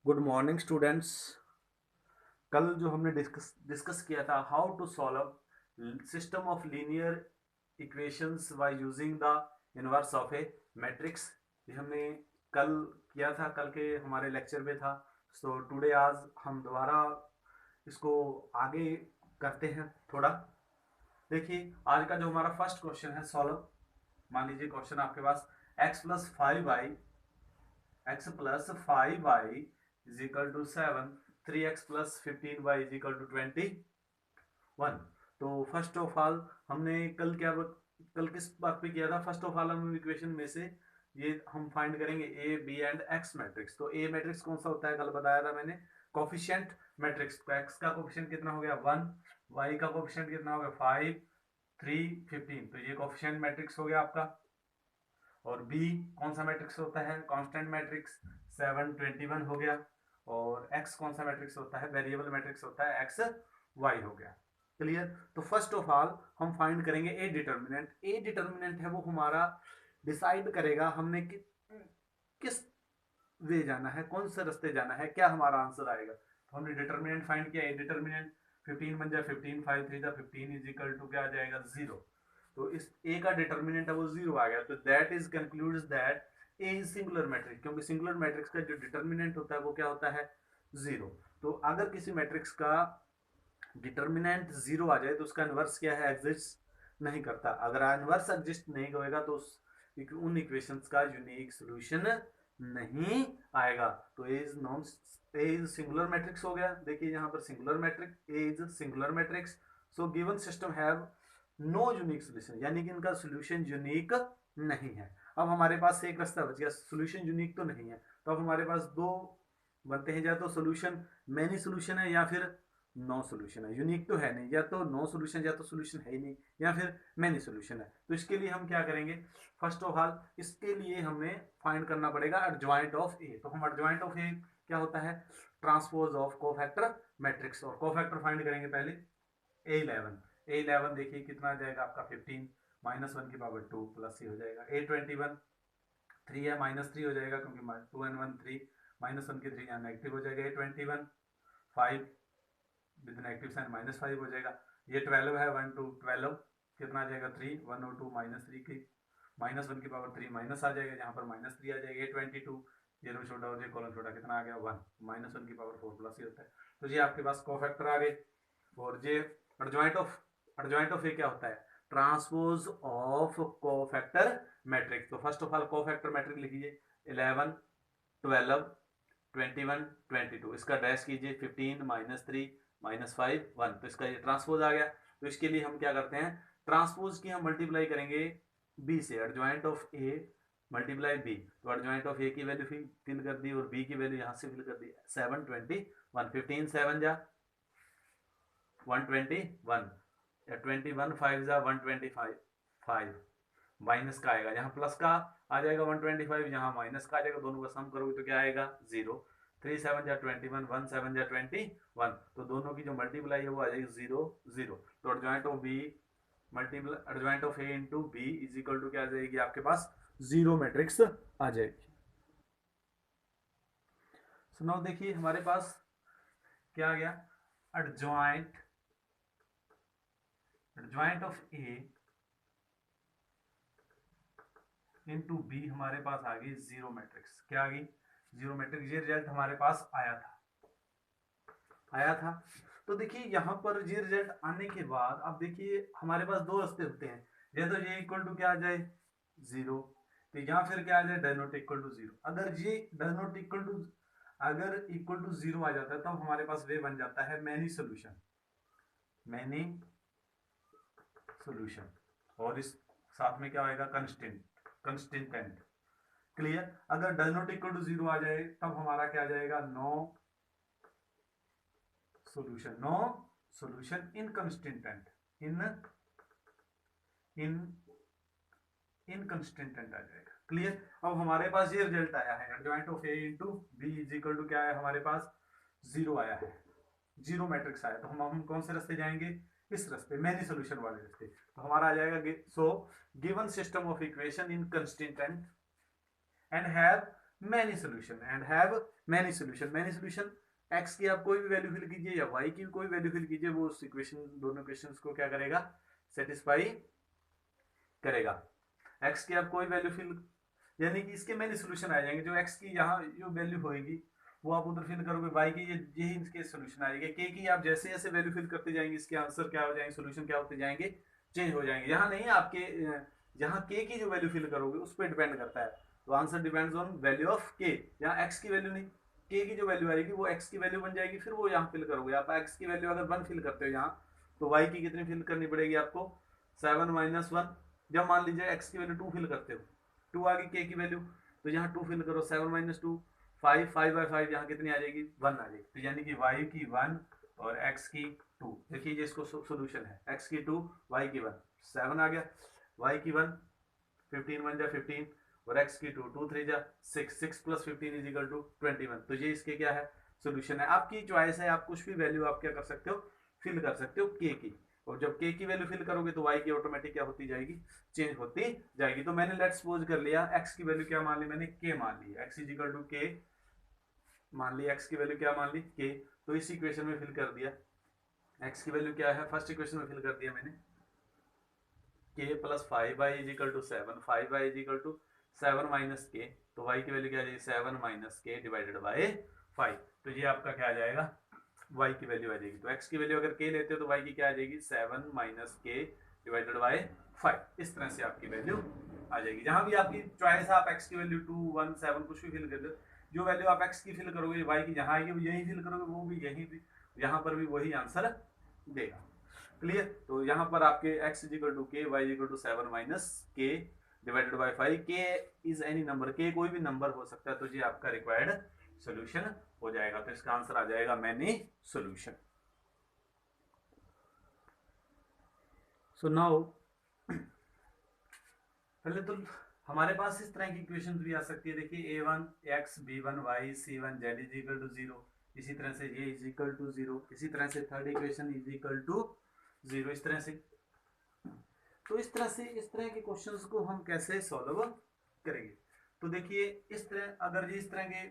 Good morning students. कल जो हमने डिस्कस किया था how to solve system of linear equations by using the inverse of a matrix, ये हमने कल किया था, कल के हमारे लेक्चर में था। सो टुडे आज हम दोबारा इसको आगे करते हैं थोड़ा। देखिए आज का जो हमारा फर्स्ट क्वेश्चन है सॉल्व। मान लीजिए क्वेश्चन आपके पास x+5y is equal to 7, 3x+15y is equal to 21। तो फर्स्ट ऑफ ऑल हमने कल किस बात पे किया था? फर्स्ट ऑफ ऑल हम इक्वेशन में से ये हम फाइंड करेंगे A B and X matrix. तो ए मैट्रिक्स कौन सा होता है? कल बताया था मैंने, कोफिशिएंट मैट्रिक्स। तो एक्स का कोफिशिएंट कितना हो गया? 1। वाई का कोफिशिएंट कितना हो गया? 5, 3, 15। तो ये कोफिशिएंट मैट्रिक्स हो गया आपका। और बी कौन सा मैट्रिक्स होता है? कांस्टेंट मैट्रिक्स, 7, 21 हो गया। और एक्स कौन सा मैट्रिक्स होता है? वेरिएबल मैट्रिक्स होता है, एक्स वाई हो गया। क्लियर? तो फर्स्ट ऑफ ऑल हम फाइंड करेंगे ए डिटर्मिनेंट। ए डिटर्मिनेंट है वो हमारा डिसाइड करेगा हमने किस वे जाना है, कौन से रास्ते जाना है, क्या हमारा आंसर आएगा। तो हमने डिटर्मिनेंट फाइंड किया। ए डिटर्मिनेंट 15 बन जाए 15, 5 3 15 इज इक्वल टू क्या आ जाएगा? 0। तो इस ए का डिटर्मिनेंट है वो 0 आ गया। तो that is concludes that A is singular matrix, क्योंकि सिंगुलर मैट्रिक्स का जो डिटर्मिनेंट होता है वो क्या होता है? 0। तो अगर किसी मैट्रिक्स का डिटर्मिनेंट 0 आ जाए तो उसका इनवर्स क्या है? एग्जिस्ट नहीं करता। अगर इनवर्स एग्जिस्ट नहीं होएगा तो उन इक्वेशंस का यूनिक सॉल्यूशन नहीं आएगा। तो A is non A is singular matrix हो गया। देखिए यहाँ पर singular matrix, A is singular matrix. So given system have no unique solution, यानी कि इनका सोल्यूशन यूनिक नहीं है। अब हमारे पास एक रास्ता बच गया, सोल्यूशन यूनिक तो नहीं है। तो अब हमारे पास दो बनते हैं, या तो सोल्यूशन मैनी सोल्यूशन है या फिर नो सोल्यूशन है। यूनिक तो है नहीं, या तो नो सोल्यूशन या तो सोल्यूशन है ही नहीं, या फिर मैनी सोल्यूशन है। तो इसके लिए हम क्या करेंगे? फर्स्ट ऑफ ऑल इसके लिए हमें फाइंड करना पड़ेगा एडजॉइंट ऑफ ए। तो हम एडजॉइंट ऑफ ए क्या होता है? Transpose of cofactor matrix. और कोफैक्टर फाइंड करेंगे पहले A11। A11 देखिए कितना आ जाएगा आपका? 15 -1 की पावर 2 प्लस ही हो जाएगा। A21 3 है, -3 हो जाएगा, क्योंकि 2 and 1 3, -1 की 3 यहाँ नेगेटिव हो जाएगा। A21 5 विद नेगेटिव साइन -5 हो जाएगा। ये 12 है, 1 2 12 कितना आ जाएगा? 3, 1 और 2 -3 की -1 की पावर 3 माइनस आ जाएगा, यहाँ पर -3 आ जाएगा। A22 ये रो छोटा और ये कॉलम छोटा, कितना आ गया? 1, -1 की पावर 4 प्लस ही होता है। तो ये आपके पास कोफैक्टर आ गए। और ये एडजॉइंट ऑफ ए क्या होता है? Transpose of cofactor matrix. तो first of all cofactor matrix लिखिए 11 12 21 22। इसका डैश कीजिए 15 -3 -5 1। तो इसका ये ट्रांसपोज आ गया। तो इसके लिए हम क्या करते हैं? ट्रांसपोज की हम मल्टीप्लाई करेंगे बी से। Adjoint of A multiply B. तो एडजॉइंट ऑफ ए की वैल्यू फिल कर दी और बी की वैल्यू यहां से फिल कर दी। 7 21 15 7 जा 121, या 21 5 जा 125 5 माइनस का आएगा, यहाँ प्लस का आ जाएगा 125, यहाँ माइनस का आ जाएगा। दोनों का सम करोगे तो क्या आएगा? 0। 3 7 जा 21, 1 7 जा 21। तो दोनों की जो मल्टीप्लाई है वो आ जाएगी 0 0। तो adjoint of B multiply adjoint of A into B is equal to क्या आ जाएगी आपके पास? 0 मैट्रिक्स आ जाएगी। सो नाउ देखिए हमारे पास क्या आ गया? Adjoint adjoint of A into B हमारे पास आ गई 0 मैट्रिक्स। क्या आ गई? 0 मैट्रिक्स। ये रिजल्ट हमारे पास आया था। तो देखिए यहाँ पर ये रिजल्ट आने के बाद अब देखिए हमारे पास दो रास्ते होते हैं। या तो ये इक्वल टू क्या आ जाए? 0। तो या फिर क्या आ जाए? Does not equal to 0। अगर ये डज नॉट इक्वल टू अगर इक्वल टू 0 आ जाता है तब हमारे पास वे बन जाता है मैनी सोल्यूशन। Many solution. और इस साथ में क्या आएगा? कंस्टिंटेंट। क्लियर? अगर डज नॉट इक्वल टू 0 आ जाए तब हमारा क्या आ जाएगा? No solution inconsistent in inconsistent आ जाएगा। क्लियर? अब हमारे पास ये रिजल्ट आया है adjoint of A into B is equal to क्या है हमारे पास? 0 आया है, 0 मैट्रिक्स आया। तो हम कौन से रास्ते जाएंगे? इस रास्ते, मैनी सोल्यूशन वाले रास्ते। तो हमारा आ जाएगा सो given system of equation inconsistent and have many solution and have many solution. Many solution, x की आप कोई भी वैल्यू फिल कीजिए या वाई की कोई वैल्यू फिल कीजिए, वो उस इक्वेशन, दोनों इक्वेशंस को क्या करेगा, सेटिस्फाई करेगा। एक्स की आप कोई वैल्यू फिल, यानी कि इसके मैनी सोल्यूशन आ जाएंगे। जो एक्स की यहाँ जो वैल्यू होगी वो आप उधर फिल करोगे, वाई की यही इसके सोल्यूशन आएंगे। के की आप जैसे जैसे वैल्यू फिल करते जाएंगे इसके आंसर क्या हो जाएंगे, सोल्यूशन क्या होते जाएंगे, चेंज हो जाएंगे। यहाँ नहीं, आपके यहाँ के की जो वैल्यू फिल करोगे उस पर डिपेंड करता है। तो answer depends on value of के। यहाँ एक्स की वैल्यू नहीं, के की जो वैल्यू आएगी वो एक्स की वैल्यू बन जाएगी, फिर वो यहाँ फिल करोगे। आप एक्स की वैल्यू अगर 1 फिल करते हो यहाँ, तो वाई की कितनी फिल करनी पड़ेगी आपको, 7 माइनस 1। जब मान लीजिए एक्स की वैल्यू 2 फिल करते हो, 2 आ गई के की वैल्यू, तो यहाँ 2 फिल करो, 7 माइनस 2 5, 5 बाई 5 यहाँ कितनी आ जाएगी, 1 आ जाएगी। तो यानी कि वाई की 1 और एक्स की 2। देखिए ये इसको सोल्यूशन है, एक्स की 2 वाई की 1, 7 आ गया, वाई की 1 15 1 जा 15 और x की 2 2 3 जा 6, 6 प्लस 15 इज इक्वल टू 21। तो ये इसके क्या है, सोल्यूशन है। आपकी चॉइस है, आप कुछ भी वैल्यू आप क्या कर सकते हो, फिल कर सकते हो के की। और जब के की वैल्यू फिल करोगे तो y की ऑटोमेटिक क्या होती जाएगी, चेंज होती जाएगी। तो मैंने लेट्स सपोज कर लिया x की वैल्यू क्या मान ली मैंने, k मान ली, x is equal to k मान ली, x की वैल्यू क्या मान ली, k। तो इस इक्वेशन में फिल कर दिया, x की वैल्यू क्या है, फर्स्ट इक्वेशन में फिल कर दिया मैंने, k plus 5y is equal to 7, 5y is equal to 7 minus K. तो y की वैल्यू क्या आ जाएगी, 7 माइनस के डिवाइडेड बाय 5। तो ये आपका क्या आ जाएगा, y की वैल्यू आ जाएगी। तो x की वैल्यू अगर k लेते हो तो y की क्या आ जाएगी, 7 माइनस के डिवाइडेड बाय 5। इस तरह से आपकी वैल्यू आ जाएगी। जहां भी आपकी चॉइस है, आप x की वैल्यू 2 1 7 कुछ भी फिल कर दो, जो वैल्यू आप x की फिल करोगे y की जहां आएगी वो यही फिल करोगे, वो भी यही भी, यहाँ पर भी वही आंसर देगा। क्लियर। तो यहाँ पर आपके x is equal to K, Y is equal to 7 minus K divided by 5। K is any number, के कोई भी नंबर हो सकता है, तो ये आपका रिक्वायर्ड सॉल्यूशन हो जाएगा। तो इसका आंसर आ जाएगा मैनी सॉल्यूशन। सो नाउ पहले तो हमारे पास इस तरह की इक्वेशन भी आ सकती है। देखिए a1 x b1 y c1 z is equal to 0, इसी तरह से ये इज इक्वल टू 0, इसी तरह से third equation is equal to 0, इस तरह से। तो इस तरह के क्वेश्चंस को हम कैसे सॉल्व करेंगे। तो देखिए इस तरह, अगर ये इस तरह के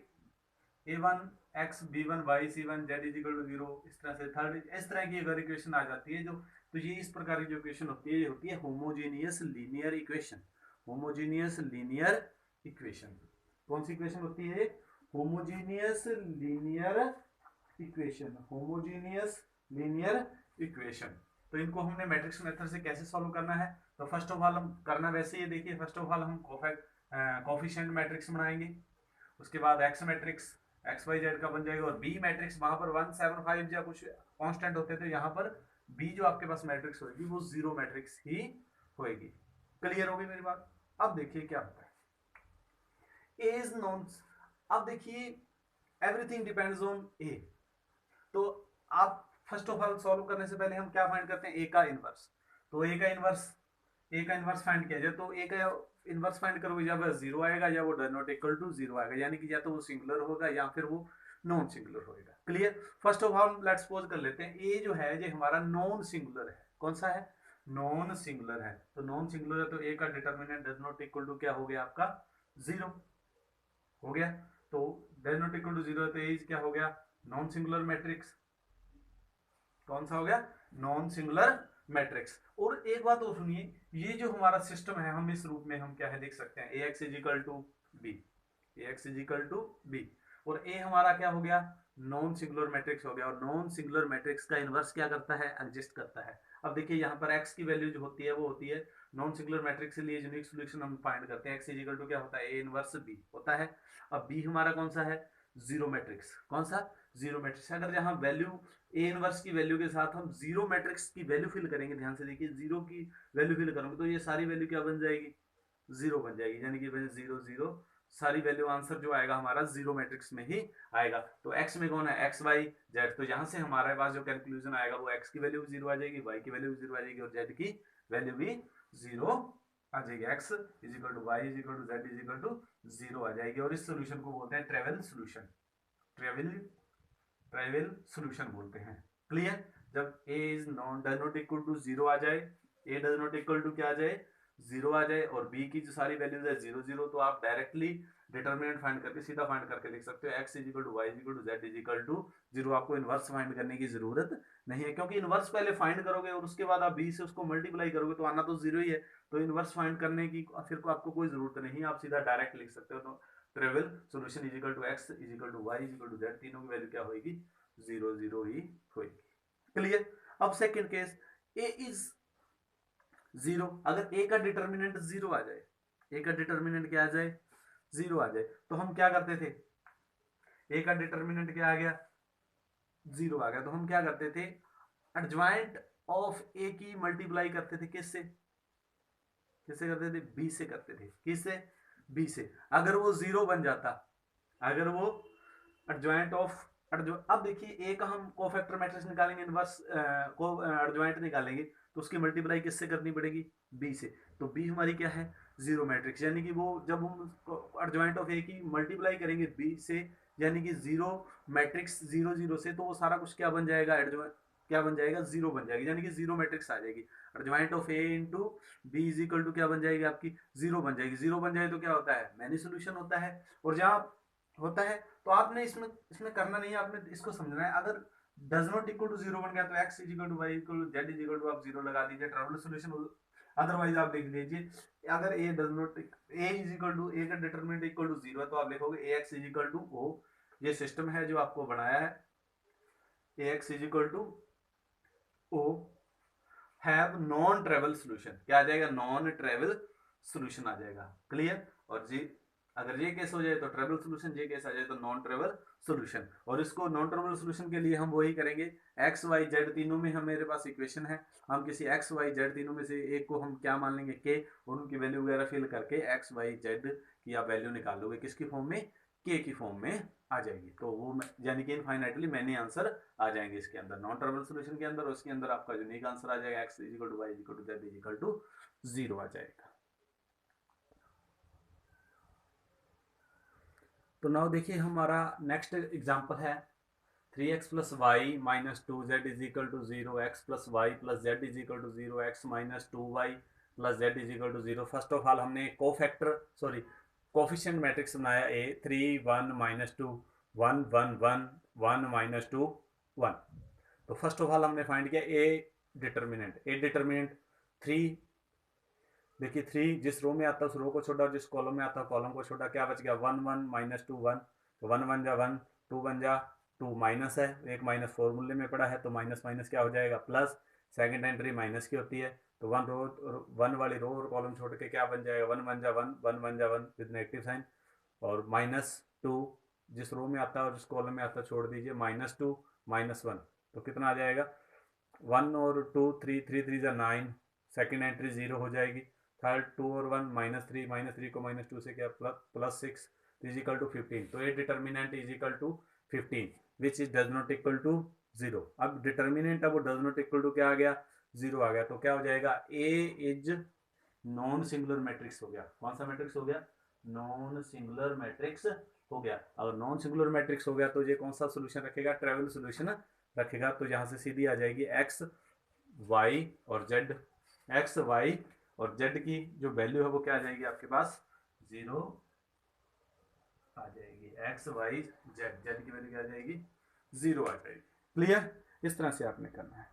a1 x b1 y c1 z is equal to 0, इस तरह से थर्ड, इस तरह की अगर इक्वेशन आ जाती है जो, तो ये इस प्रकार की जो इक्वेशन होती है, ये होती है homogeneous linear equation. Homogeneous linear equation कौन सी इक्वेशन होती है, homogeneous linear equation, homogeneous linear equation. तो इनको हमने मैट्रिक्स मेथड से कैसे सॉल्व करना है, तो फर्स्ट ऑफ ऑल हम करना वैसे ही, देखिए फर्स्ट ऑफ ऑल हम कोफिशिएंट मैट्रिक्स बनाएंगे, उसके बाद X matrix X Y Z का बन जाएगा, और बी मैट्रिक्स वहां पर 1 7 5 या कुछ कांस्टेंट होते थे, यहाँ पर बी जो आपके पास मैट्रिक्स होगी वो जीरो मैट्रिक्स ही होगी। क्लियर होगी मेरी बात। अब देखिए क्या होता है, ए इज नॉन, अब देखिए एवरीथिंग डिपेंड्स ऑन ए। तो आप फर्स्ट ऑफ ऑल सॉल्व करने से पहले हम क्या फाइंड करते हैं, ए का इनवर्स। तो ए का इनवर्स फाइंड किया जाए, तो ए का इनवर्स फाइंड करोगे, जब जीरो आएगा या वो does not equal to zero आएगा, यानी कि या तो वो सिंगुलर होगा या फिर वो नॉन सिंगुलर होगा। Clear. First of all let's suppose कर लेते हैं ए जो है ये हमारा नॉन सिंगुलर है। कौन सा है, नॉन सिंगुलर है। तो नॉन सिंगुलर है तो ए का determinant does not equal to क्या हो गया आपका, जीरो हो गया। तो does not equal to zero है तो ए क्या हो गया, नॉन सिंगुलर मैट्रिक्स। कौन सा हो गया, नॉन सिंगुलर मैट्रिक्स। और एक बात और सुनिए, ये जो हमारा सिस्टम है, हम इस रूप में हम क्या है देख सकते हैं, A X is equal to B, A X is equal to B, और ए हमारा क्या हो गया, नॉन सिंगुलर मैट्रिक्स हो गया। और नॉन सिंगुलर मैट्रिक्स का इनवर्स क्या करता है, एग्जिस्ट करता है। अब देखिए यहाँ पर एक्स की वैल्यू जो होती है वो होती है, नॉन सिंगुलर मैट्रिक्स के लिए यूनिक सॉल्यूशन हम फाइंड करते हैं, एक्स इज इक्वल टू क्या होता है, ए इनवर्स बी होता है। अब बी हमारा कौन सा है, जीरो मैट्रिक्स। कौन सा, जीरो मैट्रिक्स। अगर यहाँ वैल्यू ए इनवर्स की वैल्यू के साथ हम जीरो मैट्रिक्स की वैल्यू फिल करेंगे, ध्यान से देखिए, जीरो की वैल्यू फिल करोगे तो ये सारी वैल्यू क्या बन जाएगी, जीरो बन जाएगी, यानी कि जीरो जीरो, सारी वैल्यू आंसर जो आएगा हमारा जीरो मैट्रिक्स में ही आएगा। तो एक्स में कौन है, एक्स वाई जेड, तो यहाँ से हमारे पास जो कंक्लूजन आएगा वो एक्स की वैल्यू जीरो आ जाएगी, वाई की वैल्यू जीरो आ जाएगी, और जेड की वैल्यू भी जीरो आ जाएगी। X is equal to Y is equal to Z is equal to zero आ जाएगी। और इस सोल्यूशन को बोलते हैं ट्रेवल सोल्यूशन, ट्राइवल सॉल्यूशन बोलते हैं। क्लियर। जब a is does not equal to zero आ जाए, a does not equal to क्या आ जाए, जीरो आ जाए, और b की जो सारी वैल्यूज है जीरो जीरो, तो आप डायरेक्टली डिटर्मिनेंट फाइंड करके सीधा फाइंड करके लिख सकते हो x is equal to Y is equal to Z is equal to 0। आपको इनवर्स फाइंड करने की जरूरत नहीं है, क्योंकि इनवर्स पहले फाइंड करोगे और उसके बाद आप b से उसको मल्टीप्लाई करोगे तो आना तो 0 ही है। तो इनवर्स फाइंड करने की फिर को आपको कोई जरूरत नहीं है, आप सीधा डायरेक्ट लिख सकते हो। तो trivial solution is equal to x is equal to Y is equal to Z, तीनों की वैल्यू क्या होगी? 0 0 ही होगी। क्लियर। अब सेकेंड केस, a इज 0। अगर a का डिटर्मिनेंट 0 आ जाए, a का डिटर्मिनेंट क्या आ जाए? 0 आ जाए, तो हम क्या करते थे? a का डिटर्मिनेंट क्या आ गया? 0 आ गया, तो हम क्या करते थे? एडज्वाइंट ऑफ a की मल्टीप्लाई करते थे किससे? किससे करते थे? b से करते थे। किससे? b से। अगर वो 0 बन जाता, अगर वो एडज्वाइंट ऑफ अब देखिए a का हम कोफैक्टर मैट्रिक्स निकालेंगे, इनवर्स को एडज्वाइंट निकालेंगे, तो उसकी मल्टीप्लाई किससे करनी पड़ेगी? b से। तो b हमारी क्या है? 0 मैट्रिक्स, यानी कि वो जब हम एडज्वाइंट ऑफ a की मल्टीप्लाई करेंगे b से, यानी कि 0 मैट्रिक्स 0 0 से, तो वो सारा कुछ क्या बन जाएगा? एडज्वाइंट क्या बन जाएगा? 0 बन जाएगी, यानी कि 0 मैट्रिक्स आ जाएगी। Adjoint of a into B is equal to क्या बन जाएगी आपकी? 0 बन जाएगी। 0 बन जाए तो क्या होता है? मैनी सोल्यूशन होता है। और जहां होता है तो आपने इसमें इसमें करना नहीं है, आपने इसको समझना है। अगर डज नॉट इक्वल टू 0 बन गया तो x is equal to Y equal to Z is equal to आप 0 लगा दीजिए, ट्रायंगुलर सॉल्यूशन। अदरवाइज आप लिख लीजिए, अगर a does not a is equal to a का डिटरमिनेंट इक्वल टू 0 है, तो आप लिखोगे ax is equal to o। ये सिस्टम है जो आपको बनाया है, ax is equal to o have non trivial solution. क्या आ जाएगा? नॉन ट्रेवल सोल्यूशन आ जाएगा। क्लियर। और जी अगर ये केस हो जाए तो ट्रेवल सोल्यूशन, ये केस आ जाए तो नॉन ट्रेवल सोल्यूशन। और इसको नॉन ट्रेवल सोल्यूशन के लिए हम वही करेंगे, एक्स वाई जेड तीनों में हम मेरे पास इक्वेशन है, हम किसी एक्स वाई जेड तीनों में से एक को हम क्या मान लेंगे? के, और उनकी वैल्यू वगैरह फिल करके एक्स वाई जेड की आप वैल्यू निकालोगे किसकी फॉर्म में? के की फॉर्म में आ जाएगी। तो वो यानी कि इनफाइनाइटली मैनी आंसर आ जाएंगे इसके अंदर, नॉन ट्रेवल सोल्यूशन के अंदर। और उसके अंदर आपका यूनिक आंसर आ जाएगा, X equal to Y equal to Z equal to 0 आ जाएगा। तो नाउ देखिए हमारा नेक्स्ट एग्जांपल है 3x plus Y minus 2z is equal to 0, x plus Y plus Z is equal to 0, x minus 2y plus Z is equal to 0। First of all हमने cofactor coefficient matrix बनाया a 3 1 minus 2 1 1 1 1 minus 2 1। तो first of all हमने find किया ए determinant 3। देखिए 3 जिस रो में आता है उस रो को छोड़ा, और जिस कॉलम में आता है कॉलम को छोड़ा, क्या बच गया? 1 1 माइनस 2 1। तो 1 1 जा 1, 2 1 जा 2, माइनस है, एक माइनस फॉर्मूले में पड़ा है, तो माइनस माइनस क्या हो जाएगा? प्लस। सेकंड एंट्री माइनस की होती है, तो 1 वाली रो और कॉलम छोड़ के क्या बन जाएगा? 1 1 जा 1, 1 1 जा 1 विद नेगेटिव साइन, और माइनस 2 जिस रो में आता है और जिस कॉलम में आता है छोड़ दीजिए, माइनस 2 माइनस 1, तो कितना आ जाएगा? 1 और 2 3 3 3 जा 9, सेकेंड एंट्री 0 हो जाएगी। थर्ड 2 और 1 माइनस 3 को माइनस 2 से क्या? Plus 6 is equal to 15। तो ये determinant is equal to 15 which is does not equal to 0। अब डिटर्मिनेंट अब डज नॉट इक्वल टू क्या आ गया? 0 आ गया, तो क्या हो जाएगा? ए इज नॉन सिंगुलर मैट्रिक्स हो गया। कौन सा मैट्रिक्स हो गया? नॉन सिंगुलर मैट्रिक्स हो गया। अगर नॉन सिंगुलर मैट्रिक्स हो गया तो ये कौन सा सोल्यूशन रखेगा? ट्रेवल सोल्यूशन रखेगा। तो यहां से सीधी आ जाएगी एक्स वाई और जेड, एक्स वाई और जेड की जो वैल्यू है वो क्या आ जाएगी आपके पास? 0 आ जाएगी। एक्स वाई जेड, जेड की वैल्यू क्या आ जाएगी? 0 आ जाएगी। क्लियर। इस तरह से आपने करना है।